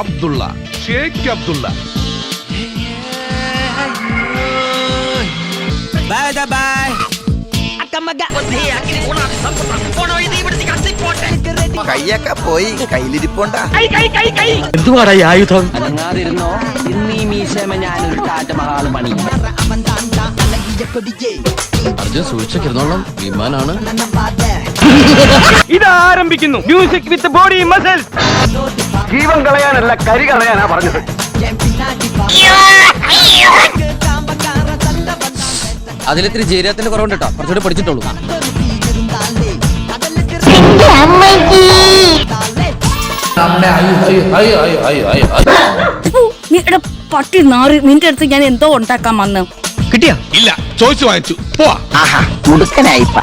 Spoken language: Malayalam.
അബ്ദുള്ള, ഷേഖ് അബ്ദുള്ള. കയ്യൊക്കെ പോയി, കയ്യിലിരിപ്പോണ്ട. എന്തുവാടാ ഈ ആയുധം? അനങ്ങാതിരുന്നോ, ഇന്ന് ഈ മീശമ ഞാനൊരു താജ്മഹാൾ പണി. അർജുൻ സൂക്ഷിച്ചിരുന്നോളാം, വിമാനാണ്. ഇത് ആരംഭിക്കുന്നു മ്യൂസിക് വിത്ത് ബോഡി മസിൽസ്. ജീവൻ കളയാനല്ല, കരി കളയാനാ പറഞ്ഞത്. അതിലിത്തിരി ജീരകത്തിന്റെ കുറവുണ്ട് കേട്ടോ, കുറച്ചുകൂടി പഠിച്ചിട്ടുള്ളൂ. പട്ടി നാറി, നിന്റെ അടുത്ത് ഞാൻ എന്തോ ഉണ്ടാക്കാൻ വന്ന് കിട്ടിയാ? ഇല്ല, ചോദിച്ചു വാങ്ങിച്ചു. പോവാ. ആഹാ, മുടുക്കനായിപ്പ.